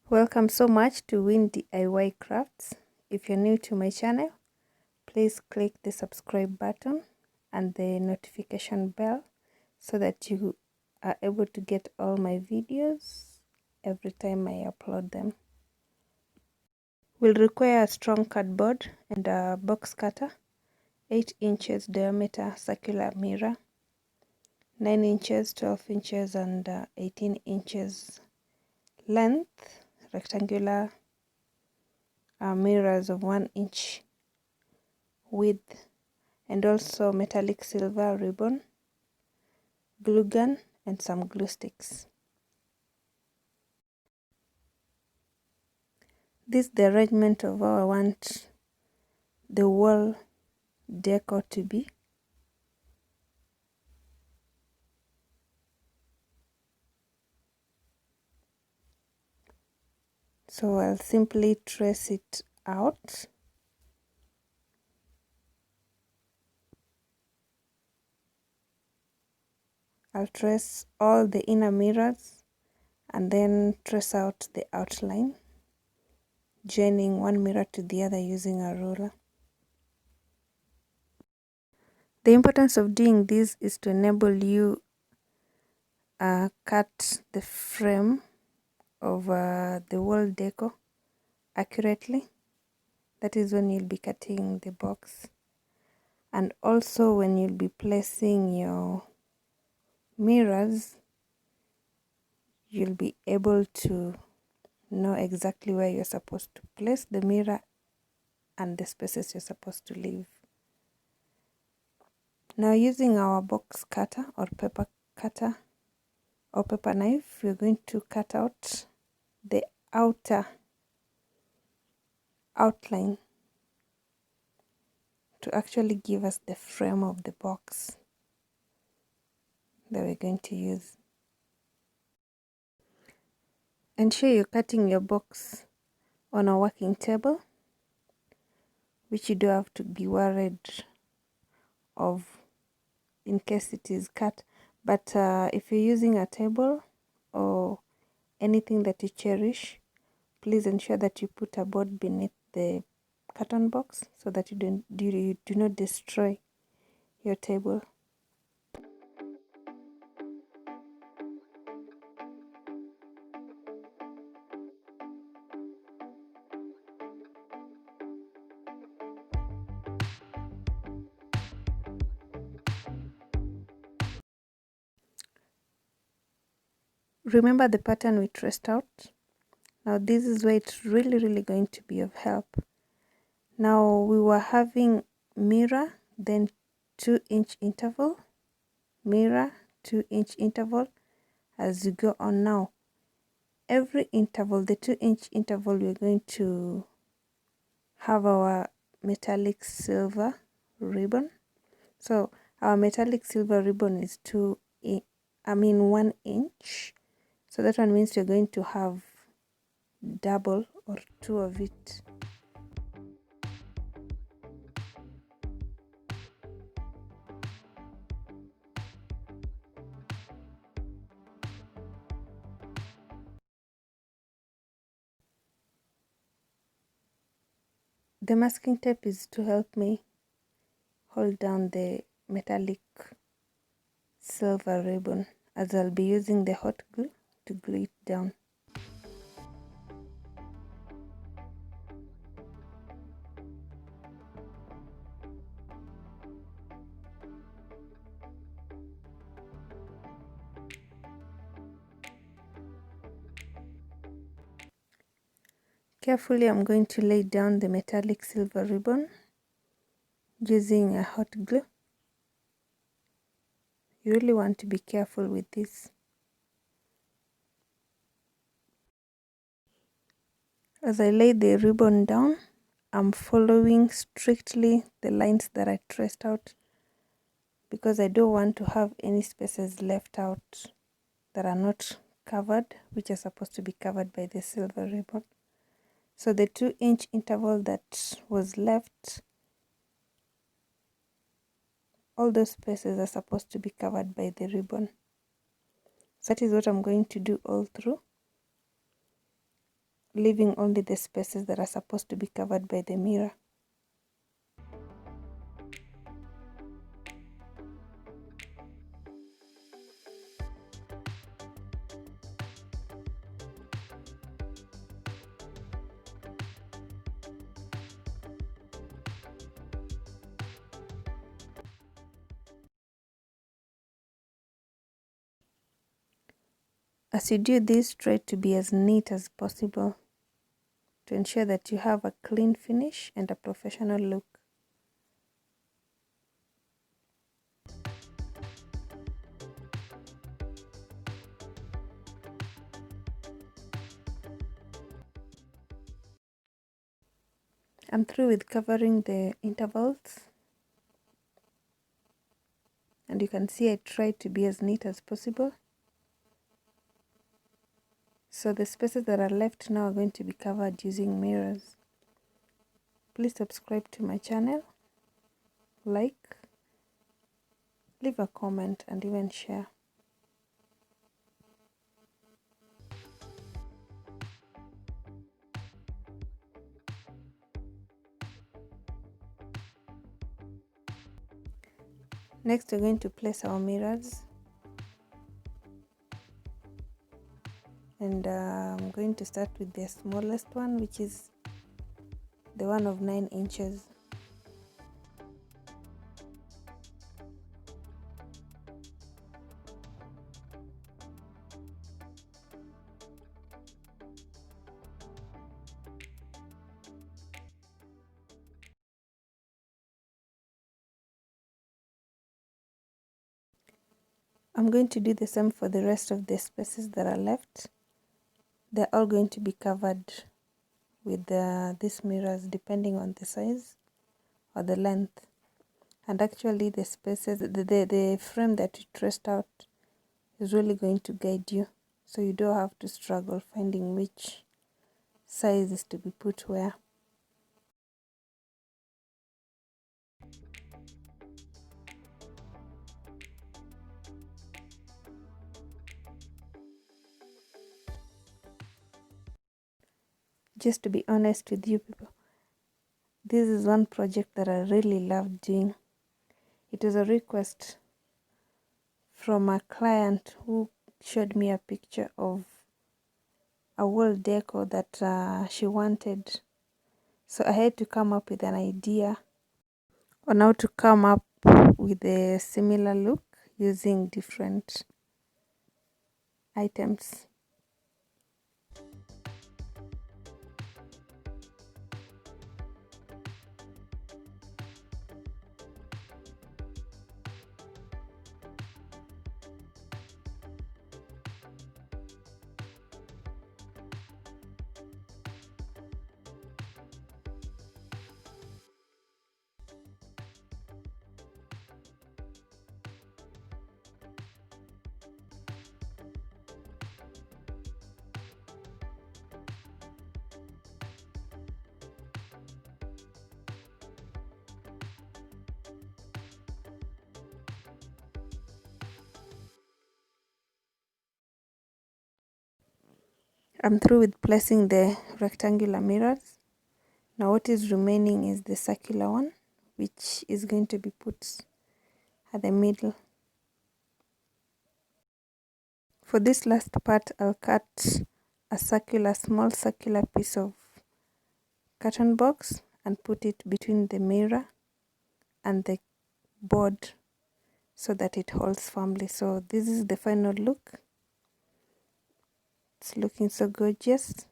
Welcome so much to Win DIY Crafts. If you're new to my channel, please click the subscribe button and the notification bell so that you are able to get all my videos every time I upload them. We'll require a strong cardboard and a box cutter, 8 inches diameter circular mirror, 9 inches, 12 inches and 18 inches length rectangular mirrors of 1 inch width, and also metallic silver ribbon, glue gun and some glue sticks. This is the arrangement of how I want the wall decor to be. So I'll simply trace it out. I'll trace all the inner mirrors and then trace out the outline, joining one mirror to the other using a ruler. The importance of doing this is to enable you cut the frame of the wall decor accurately. That is when you'll be cutting the box, and also when you'll be placing your mirrors, you'll be able to know exactly where you're supposed to place the mirror and the spaces you're supposed to leave. Now, using our box cutter or paper cutter or paper knife, we're going to cut out the outer outline to actually give us the frame of the box that we're going to use. Ensure you're cutting your box on a working table, which you don't have to be worried of in case it is cut. But if you're using a table or anything that you cherish, please ensure that you put a board beneath the carton box so that you do not destroy your table. Remember the pattern we traced out? Now this is where it's really going to be of help. Now we were having mirror, then 2-inch interval, mirror, 2-inch interval. As you go on now, every interval, the 2-inch interval, we're going to have our metallic silver ribbon. So our metallic silver ribbon is 1 inch. So that one means you're going to have double or 2 of it. The masking tape is to help me hold down the metallic silver ribbon, as I'll be using the hot glue to glue it down. Carefully, I'm going to lay down the metallic silver ribbon using a hot glue. You really want to be careful with this. As I lay the ribbon down, I'm following strictly the lines that I traced out, because I don't want to have any spaces left out that are not covered, which are supposed to be covered by the silver ribbon. So the 2-inch interval that was left, all those spaces are supposed to be covered by the ribbon. So that is what I'm going to do all through. leaving only the spaces that are supposed to be covered by the mirror. As you do this, try to be as neat as possible to ensure that you have a clean finish and a professional look. I'm through with covering the intervals, and you can see I tried to be as neat as possible. So the spaces that are left now are going to be covered using mirrors. Please subscribe to my channel, like, leave a comment, and even share. Next, we're going to place our mirrors, and I'm going to start with the smallest one, which is the one of 9 inches. I'm going to do the same for the rest of the spaces that are left. They're all going to be covered with these mirrors depending on the size or the length. And actually the spaces, the frame that you traced out is really going to guide you, so you don't have to struggle finding which size is to be put where. Just to be honest with you people, this is one project that I really love doing. It was a request from a client who showed me a picture of a wall decor that she wanted. So I had to come up with an idea on how to come up with a similar look using different items. I'm through with placing the rectangular mirrors. Now what is remaining is the circular one, which is going to be put at the middle. For this last part, I'll cut a small circular piece of carton box and put it between the mirror and the board so that it holds firmly. So this is the final look. It's looking so gorgeous.